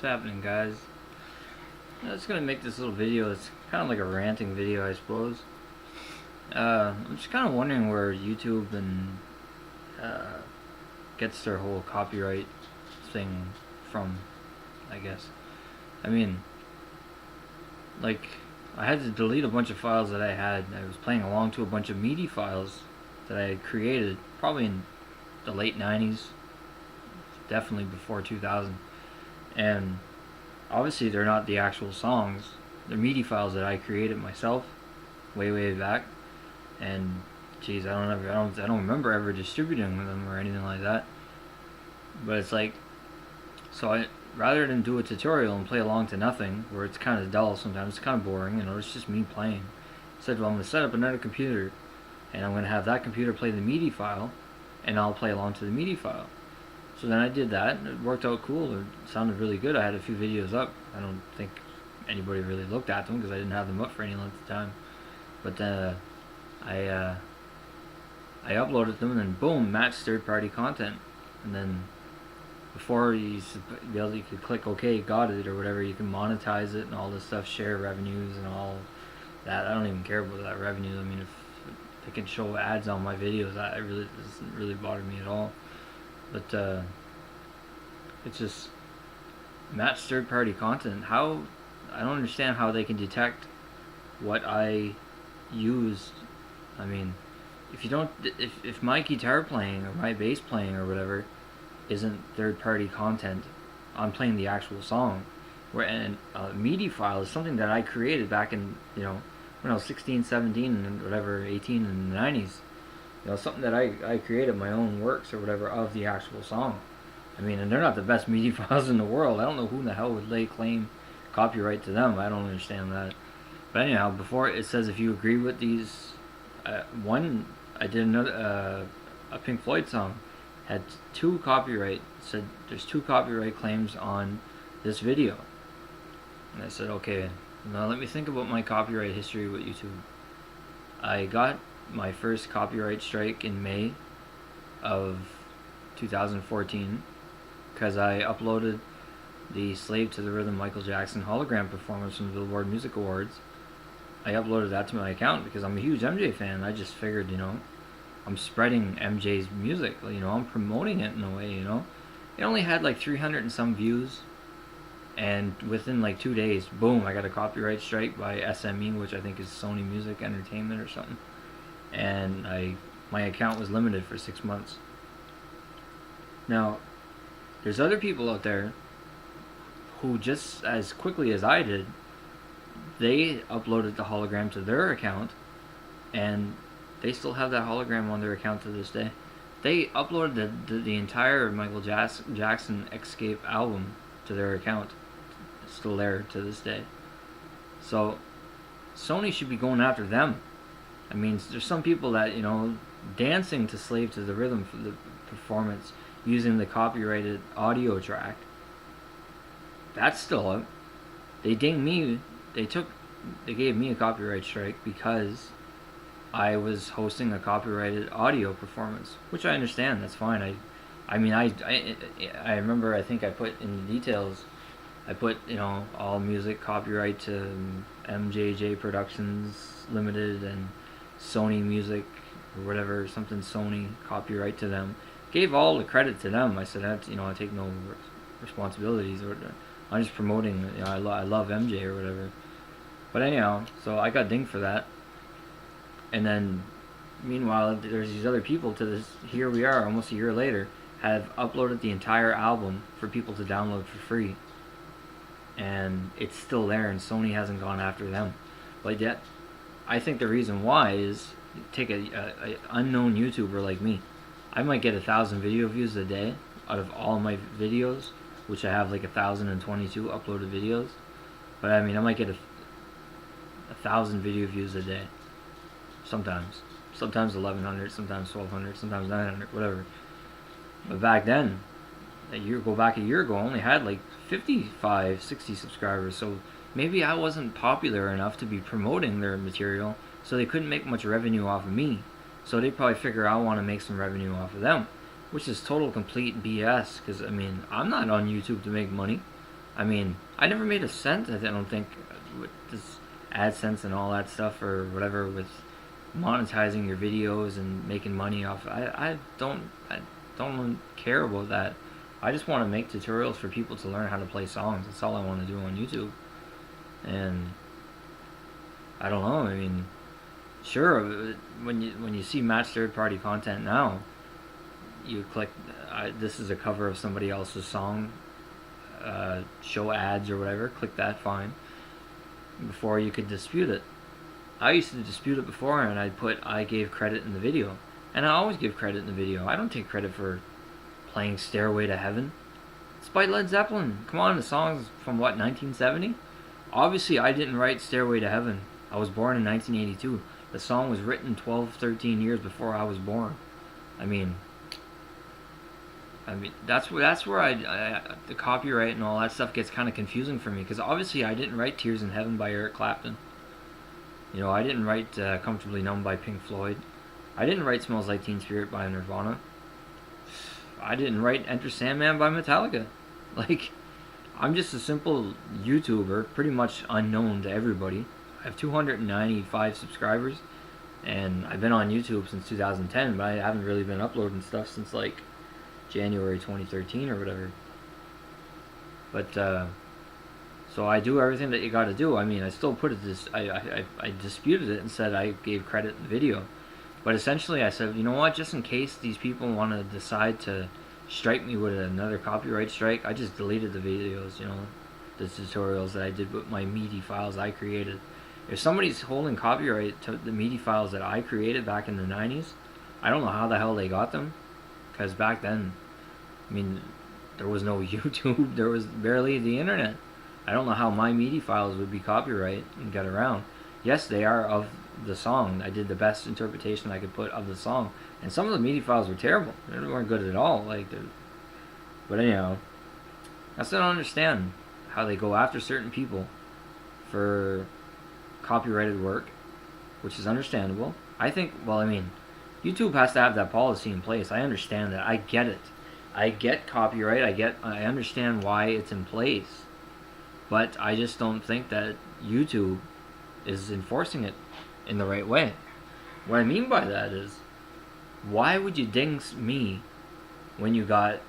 What's happening, guys? I'm just gonna make this little video. It's kind of like a ranting video, I suppose. I'm just kind of wondering where YouTube and gets their whole copyright thing from, I guess. I mean, like, I had to delete a bunch of files that I had. I was playing along to a bunch of MIDI files that I had created probably in the late 90s, definitely before 2000. And obviously they're not the actual songs. They're MIDI files that I created myself way back. And geez, I don't remember ever distributing them or anything like that. But it's like, so I rather than do a tutorial and play along to nothing, where it's kind of dull sometimes, it's kind of boring, it's just me playing. I said, well, I'm gonna set up another computer, and I'm gonna have that computer play the MIDI file, and I'll play along to the MIDI file. So then I did that, and it worked out cool. It sounded really good. I had a few videos up. I don't think anybody really looked at them because I didn't have them up for any length of time. But then I uploaded them, and then boom, matched third-party content. And then before you could click OK, got it, or whatever, you can monetize it and all this stuff, share revenues and all that. I don't even care about that revenue. I mean, if they can show ads on my videos, that really doesn't really bother me at all. But it's just match third-party content. How, I don't understand how they can detect what I used. I mean, if my guitar playing or my bass playing or whatever isn't third-party content, I'm playing the actual song. And a MIDI file is something that I created back in, when I was 16, 17, and whatever, 18 in the 90s. Something that I created my own works or whatever of the actual song. I mean, and they're not the best MIDI files in the world. I don't know who in the hell would lay claim copyright to them. I don't understand that. But anyhow, before it says if you agree with these, one, I did another, a Pink Floyd song, had said there's 2 copyright claims on this video. And I said, okay, now let me think about my copyright history with YouTube. I got my first copyright strike in May of 2014 because I uploaded the Slave to the Rhythm Michael Jackson hologram performance from the Billboard Music Awards. I uploaded that to my account because I'm a huge MJ fan. I just figured, I'm spreading MJ's music, I'm promoting it in a way, It only had like 300 and some views, and within like 2 days, boom, I got a copyright strike by SME, which I think is Sony Music Entertainment or something. And my account was limited for 6 months. Now, there's other people out there who, just as quickly as I did, they uploaded the hologram to their account, and they still have that hologram on their account to this day. They uploaded the entire Michael Jackson Escape album to their account. It's still there to this day. So Sony should be going after them. I mean, there's some people that, dancing to Slave to the Rhythm for the performance using the copyrighted audio track. That's still up. They dinged me. They gave me a copyright strike because I was hosting a copyrighted audio performance, which I understand. That's fine. I remember, I think I put in the details, I put, all music copyright to MJJ Productions Limited and Sony Music or whatever, something Sony, copyright to them. Gave all the credit to them. I said, I take no responsibilities. I'm just promoting, I love MJ or whatever. But anyhow, so I got dinged for that. And then, meanwhile, there's these other people to this, here we are, almost a year later, have uploaded the entire album for people to download for free. And it's still there, and Sony hasn't gone after them. But yet, I think the reason why is, take a unknown YouTuber like me. I might get 1,000 video views a day out of all my videos, which I have like 1,022 uploaded videos. But I mean, I might get 1,000 video views a day. Sometimes 1,100, sometimes 1,200, sometimes 900, whatever. But back then, a year ago, I only had like 55, 60 subscribers. So maybe I wasn't popular enough to be promoting their material, so they couldn't make much revenue off of me. So they probably figure I want to make some revenue off of them, which is total complete BS. Because I mean, I'm not on YouTube to make money. I mean, I never made a cent. I don't think with this AdSense and all that stuff or whatever with monetizing your videos and making money off. I don't care about that. I just want to make tutorials for people to learn how to play songs. That's all I want to do on YouTube. And I don't know. I mean, sure, when you see match third party content now, you click. This is a cover of somebody else's song. Show ads or whatever. Click that. Fine. Before you could dispute it. I used to dispute it before, and I gave credit in the video, and I always give credit in the video. I don't take credit for playing Stairway to Heaven. It's by Led Zeppelin. Come on, the song's from what, 1970? Obviously, I didn't write Stairway to Heaven. I was born in 1982. The song was written 12, 13 years before I was born. I mean, that's where the copyright and all that stuff gets kind of confusing for me, because obviously I didn't write Tears in Heaven by Eric Clapton. You know, I didn't write Comfortably Numb by Pink Floyd. I didn't write Smells Like Teen Spirit by Nirvana. I didn't write Enter Sandman by Metallica. Like, I'm just a simple YouTuber, pretty much unknown to everybody. I have 295 subscribers, and I've been on YouTube since 2010, but I haven't really been uploading stuff since like January 2013 or whatever. But so I do everything that you got to do. I mean, I still put it this. I disputed it and said I gave credit in the video, but essentially I said, you know what? Just in case these people want to decide to strike me with another copyright strike, I just deleted the videos. You know, the tutorials that I did with my MIDI files I created. If somebody's holding copyright to the MIDI files that I created back in the 90s, I don't know how the hell they got them, because back then, I mean, there was no YouTube, there was barely the internet. I don't know how my MIDI files would be copyright and get around. Yes, they are of the song. I did the best interpretation I could put of the song, and some of the MIDI files were terrible. They weren't good at all. But anyhow, I still don't understand how they go after certain people for copyrighted work, which is understandable. I think, well, I mean, YouTube has to have that policy in place. I understand that. I get it. I get copyright. I understand why it's in place. But I just don't think that YouTube is enforcing it in the right way. What I mean by that is, why would you ding me when you got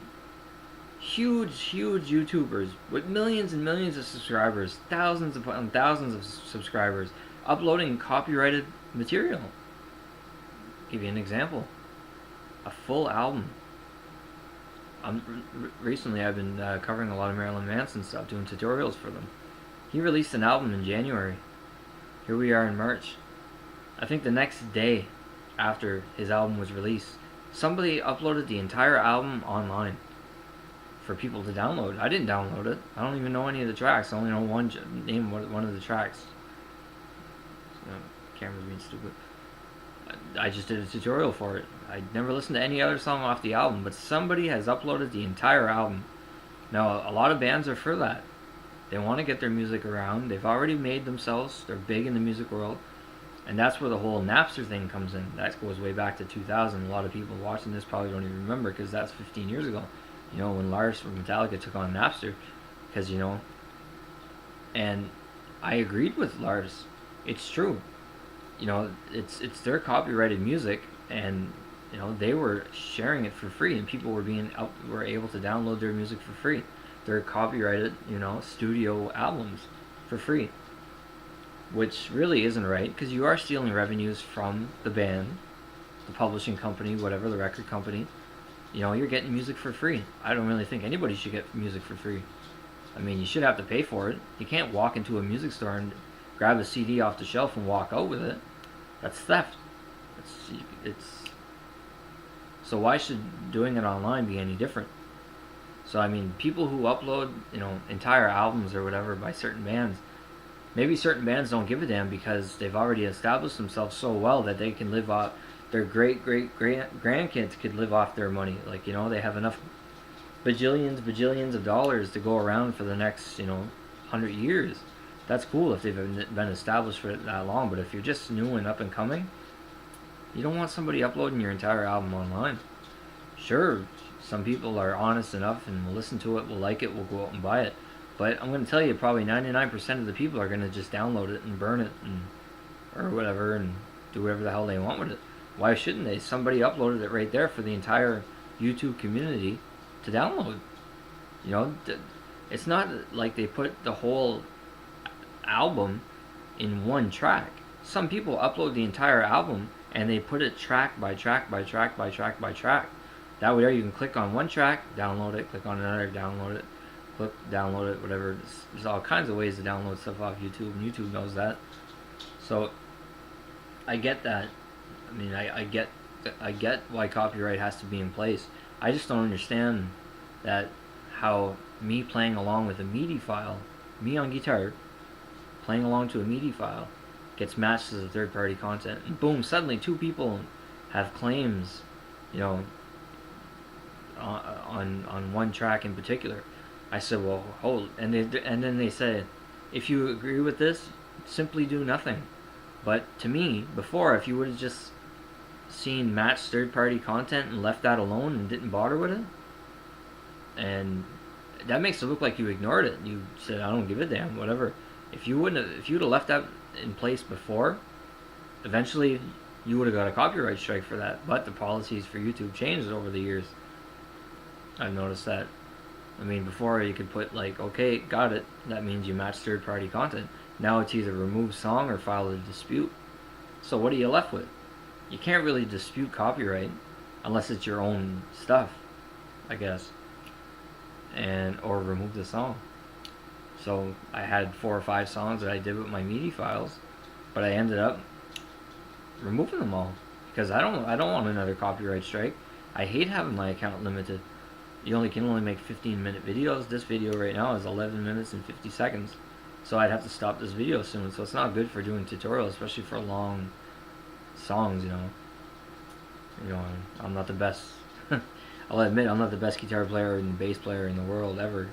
huge YouTubers with millions and millions of subscribers, thousands upon thousands of subscribers, uploading copyrighted material? I'll give you an example. A full album. Recently I've been covering a lot of Marilyn Manson stuff, doing tutorials for them. He released an album in January. Here we are in March. I think the next day after his album was released, somebody uploaded the entire album online for people to download. I didn't download it. I don't even know any of the tracks. I only know one of the tracks. Camera's being stupid. I just did a tutorial for it. I never listened to any other song off the album, but somebody has uploaded the entire album. Now, a lot of bands are for that. They want to get their music around. They've already made themselves. They're big in the music world. And that's where the whole Napster thing comes in. That goes way back to 2000. A lot of people watching this probably don't even remember, because that's 15 years ago. You know, when Lars from Metallica took on Napster. Because, you know, and I agreed with Lars. It's true. You know, it's their copyrighted music, and you know they were sharing it for free, and people were able to download their music for free. Their copyrighted, you know, studio albums for free, which really isn't right, because you are stealing revenues from the band, the publishing company, whatever, the record company. You know, you're getting music for free. I don't really think anybody should get music for free. I mean, you should have to pay for it. You can't walk into a music store and grab a CD off the shelf and walk out with it. That's theft. It's so why should doing it online be any different? So I mean, people who upload, you know, entire albums or whatever by certain bands, maybe certain bands don't give a damn because they've already established themselves so well that they can live off their great grandkids could live off their money. Like, you know, they have enough bajillions of dollars to go around for the next, you know, 100 years. That's cool if they've been established for that long, but if you're just new and up and coming, you don't want somebody uploading your entire album online. Sure, some people are honest enough and will listen to it, will like it, will go out and buy it, But I'm going to tell you, probably 99% of the people are going to just download it and burn it or whatever and do whatever the hell they want with it. Why shouldn't they? Somebody uploaded it right there for the entire YouTube community to download. You know, it's not like they put the whole album in one track. Some people upload the entire album and they put it track by track by track by track by track. That way you can click on one track, download it, click on another, download it, click, download it, whatever. There's all kinds of ways to download stuff off YouTube, and YouTube knows that. So I get that. I mean, I get why copyright has to be in place. I just don't understand that how me playing along with a MIDI file, me on guitar, playing along to a MIDI file, gets matched as a third-party content, and boom, suddenly two people have claims, you know, on one track in particular. I said, well, hold, and then they said, if you agree with this, simply do nothing. But to me, before, if you would have just seen matched third-party content and left that alone and didn't bother with it, and that makes it look like you ignored it. You said, I don't give a damn, whatever. If you'd have left that in place before, eventually you would have got a copyright strike for that. But the policies for YouTube changed over the years. I've noticed that. I mean, before you could put like, okay, got it, that means you match third-party content. Now it's either remove song or file a dispute. So what are you left with? You can't really dispute copyright unless it's your own stuff, I guess, or remove the song. So I had 4 or 5 songs that I did with my MIDI files, but I ended up removing them all because I don't want another copyright strike. I hate having my account limited. You can only make 15-minute videos. This video right now is 11 minutes and 50 seconds. So I'd have to stop this video soon. So it's not good for doing tutorials, especially for long songs, you know, I'm not the best. I'll admit I'm not the best guitar player and bass player in the world ever.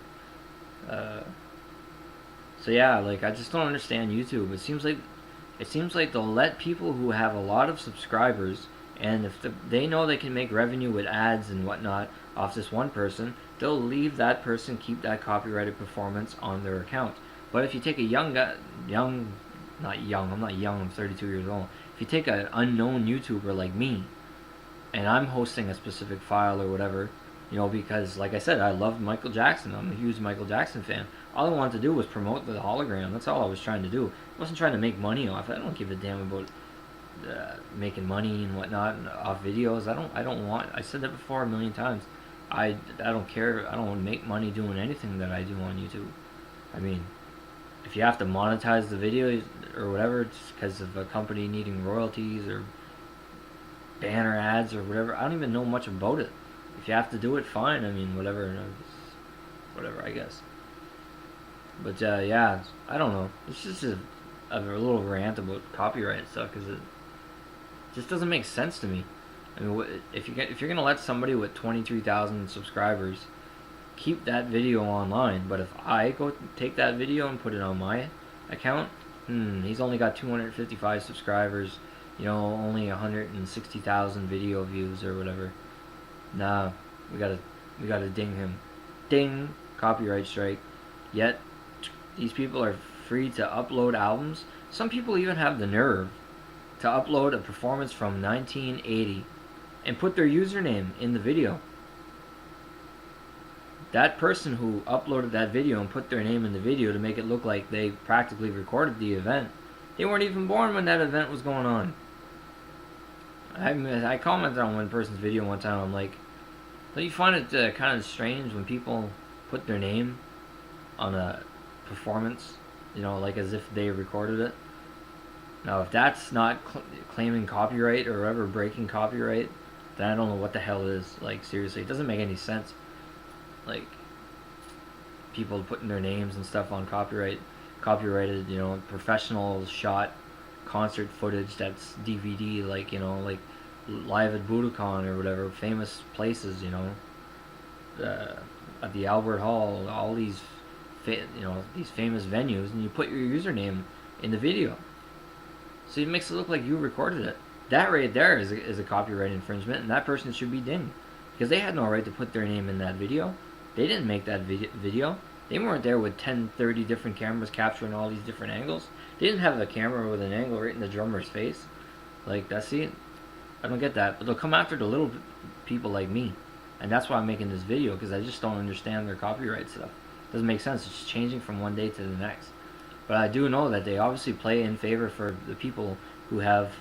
So yeah, like I just don't understand YouTube. It seems like they'll let people who have a lot of subscribers, and if they know they can make revenue with ads and whatnot off this one person, they'll leave that person keep that copyrighted performance on their account. But if you take a young guy, I'm not young, I'm 32 years old. If you take an unknown YouTuber like me, and I'm hosting a specific file or whatever, you know, because like I said, I love Michael Jackson. I'm a huge Michael Jackson fan. All I wanted to do was promote the hologram. That's all I was trying to do. I wasn't trying to make money off it. I don't give a damn about making money and whatnot off videos. I don't want. I said that before a million times. I don't care. I don't make money doing anything that I do on YouTube. I mean, if you have to monetize the video or whatever, just because of a company needing royalties or banner ads or whatever, I don't even know much about it. If you have to do it, fine. I mean, whatever, I guess. But yeah, I don't know. It's just a little rant about copyright stuff because it just doesn't make sense to me. I mean, if you're gonna let somebody with 23,000 subscribers keep that video online, but if I go take that video and put it on my account, he's only got 255 subscribers, you know, only 160,000 video views or whatever. Nah, we gotta ding him. Ding, copyright strike. Yet these people are free to upload albums. Some people even have the nerve to upload a performance from 1980 and put their username in the video. That person who uploaded that video and put their name in the video to make it look like they practically recorded the event, they weren't even born when that event was going on. I commented on one person's video one time. I'm like, don't you find it kind of strange when people put their name on a performance, you know, like as if they recorded it? Now, if that's not claiming copyright or ever breaking copyright, then I don't know what the hell is. Like, seriously, it doesn't make any sense. Like, people putting their names and stuff on copyrighted, you know, professional shot concert footage that's DVD, like, you know, like live at Budokan or whatever, famous places, you know, at the Albert Hall, all these, these famous venues, and you put your username in the video. So it makes it look like you recorded it. That right there is a copyright infringement, and that person should be dinged. Because they had no right to put their name in that video. They didn't make that video. They weren't there with 10, 30 different cameras capturing all these different angles. They didn't have a camera with an angle right in the drummer's face. Like, that's it. I don't get that. But they'll come after the little people like me. And that's why I'm making this video, because I just don't understand their copyright stuff. It doesn't make sense. It's just changing from one day to the next. But I do know that they obviously play in favor for the people who have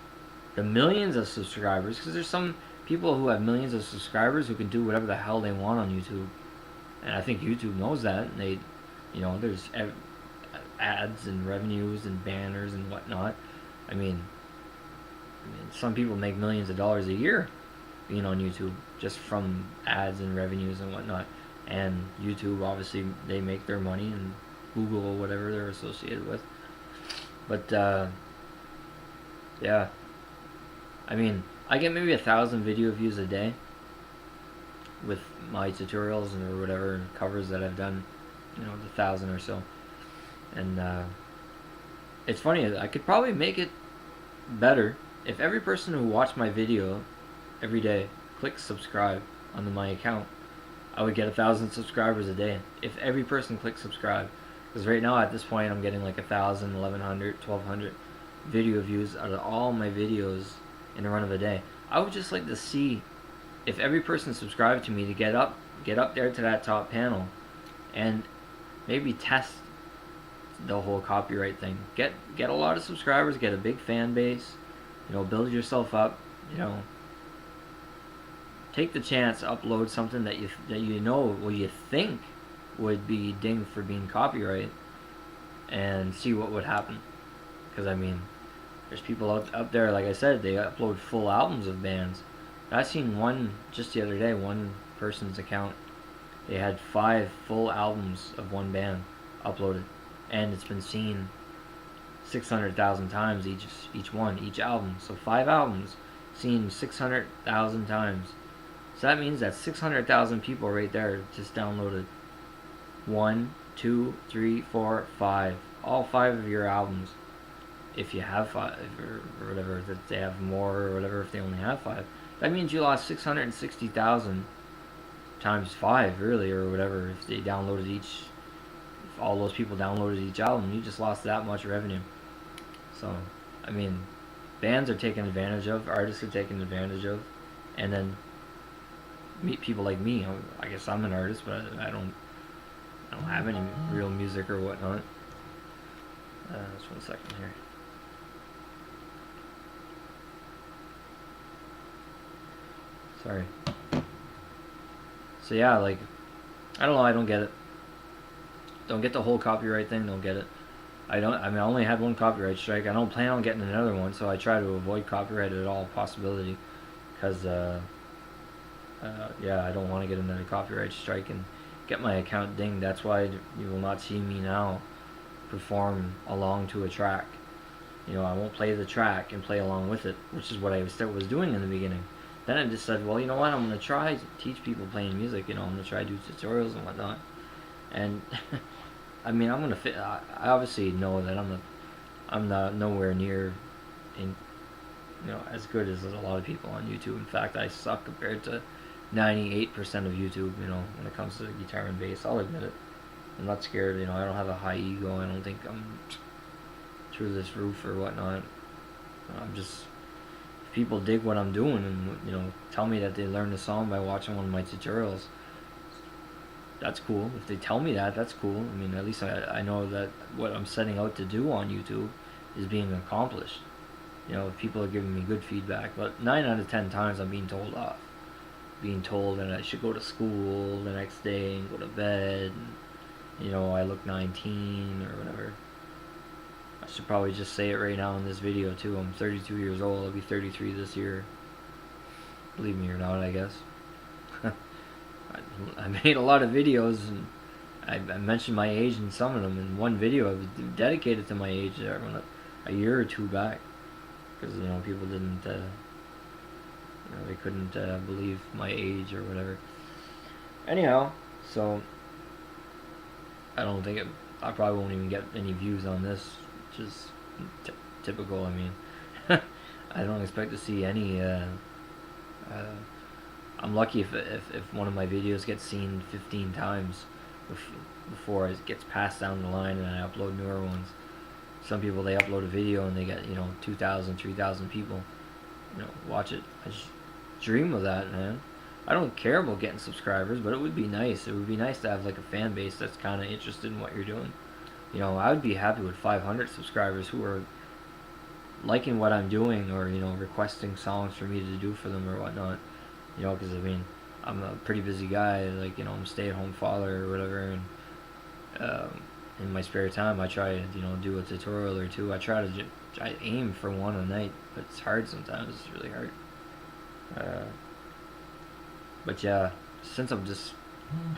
the millions of subscribers, because there's some people who have millions of subscribers who can do whatever the hell they want on YouTube. And I think YouTube knows that. And they, there's ads and revenues and banners and whatnot. I mean, some people make millions of dollars a year being on YouTube just from ads and revenues and whatnot. And YouTube, obviously, they make their money, and Google or whatever they're associated with. But yeah, I mean, I get maybe 1,000 video views a day with my tutorials or whatever covers that I've done, the 1,000 or so. And it's funny, I could probably make it better if every person who watched my video every day clicks subscribe on my account. I would get 1,000 subscribers a day if every person clicks subscribe. Because right now at this point I'm getting like 1,000, 1,100, 1,200 video views out of all my videos in a run of a day. I would just like to see if every person subscribed to me to get up there to that top panel and maybe test the whole copyright thing. Get a lot of subscribers, get a big fan base, build yourself up, take the chance, upload something that you think would be dinged for being copyright, and see what would happen. Because I mean, there's people out there, like I said, they upload full albums of bands. I seen one just the other day, one person's account, they had 5 full albums of one band uploaded, and it's been seen 600,000 times each album. So 5 albums seen 600,000 times. So that means that 600,000 people right there just downloaded 1, 2, 3, 4, 5, all 5 of your albums. If you have 5 or whatever, if they have more or whatever, if they only have 5, that means you lost 660,000 times 5, really, or whatever. If they downloaded if all those people downloaded each album, you just lost that much revenue. So, I mean, bands are taken advantage of, artists are taken advantage of, and then meet people like me. I guess I'm an artist, but I don't have any real music or whatnot. Just 1 second here. Sorry. So yeah, like, I don't know, I don't get it. Don't get the whole copyright thing, don't get it. I only had 1 copyright strike. I don't plan on getting another one, so I try to avoid copyright at all possibility. Because, yeah, I don't want to get another copyright strike and get my account dinged. That's why you will not see me now perform along to a track. I won't play the track and play along with it, which is what I was doing in the beginning. Then I just said, well, you know what, I'm going to try to teach people playing music, I'm going to try to do tutorials and whatnot. And, I mean, I'm going to fit, I obviously know that I'm not nowhere near as good as a lot of people on YouTube. In fact, I suck compared to 98% of YouTube, when it comes to guitar and bass. I'll admit it. I'm not scared, I don't have a high ego. I don't think I'm through this roof or whatnot. I'm just, if people dig what I'm doing and, tell me that they learned a song by watching one of my tutorials, that's cool. If they tell me that, that's cool. I mean, at least I know that what I'm setting out to do on YouTube is being accomplished. If people are giving me good feedback. But 9 out of 10 times I'm being told off. Being told that I should go to school the next day and go to bed. And, I look 19 or whatever. I should probably just say it right now in this video too. I'm 32 years old. I'll be 33 this year. Believe me or not, I guess. I made a lot of videos, and I mentioned my age in some of them. In one video, I was dedicated to my age a year or 2 back, because people didn't, they couldn't believe my age or whatever. Anyhow, so I don't think I probably won't even get any views on this, which is typical. I mean, I don't expect to see any. I'm lucky if one of my videos gets seen 15 times before it gets passed down the line and I upload newer ones. Some people, they upload a video and they get 2,000, 3,000 people watch it. I just dream of that, man. I don't care about getting subscribers, but it would be nice. It would be nice to have like a fan base that's kind of interested in what you're doing. I would be happy with 500 subscribers who are liking what I'm doing, or requesting songs for me to do for them or whatnot. Because I'm a pretty busy guy. Like I'm a stay-at-home father or whatever, and in my spare time I try to do a tutorial or two. I aim for one a night, but it's hard sometimes. It's really hard. But yeah, since I'm just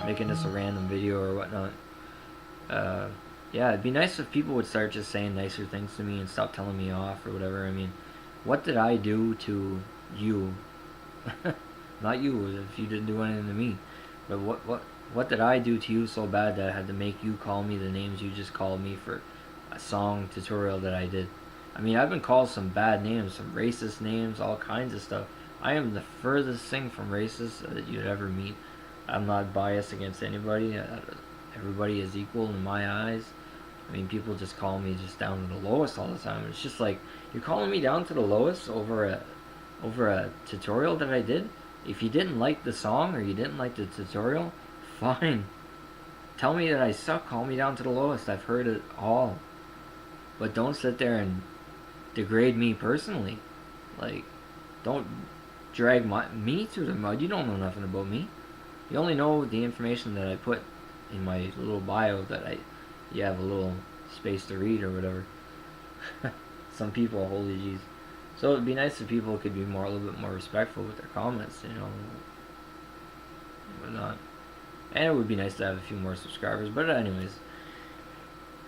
making this a random video or whatnot, yeah, it'd be nice if people would start just saying nicer things to me and stop telling me off or whatever. What did I do to you? Not you, if you didn't do anything to me. But what did I do to you so bad that I had to make you call me the names you just called me for a song tutorial that I did? I've been called some bad names, some racist names, all kinds of stuff. I am the furthest thing from racist that you'd ever meet. I'm not biased against anybody. Everybody is equal in my eyes. People just call me just down to the lowest all the time. It's just like, you're calling me down to the lowest over a tutorial that I did? If you didn't like the song or you didn't like the tutorial, fine. Tell me that I suck. Call me down to the lowest. I've heard it all. But don't sit there and degrade me personally. Like, don't drag me through the mud. You don't know nothing about me. You only know the information that I put in my little bio that you have a little space to read or whatever. Some people, holy jeez. So it'd be nice if people could be a little bit more respectful with their comments, whatnot. And it would be nice to have a few more subscribers. But anyways,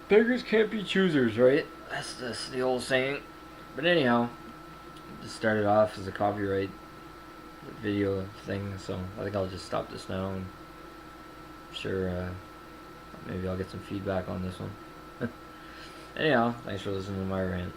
beggars can't be choosers, right? That's the old saying. But anyhow, just started off as a copyright video thing, so I think I'll just stop this now, and I'm sure maybe I'll get some feedback on this one. Anyhow, thanks for listening to my rant.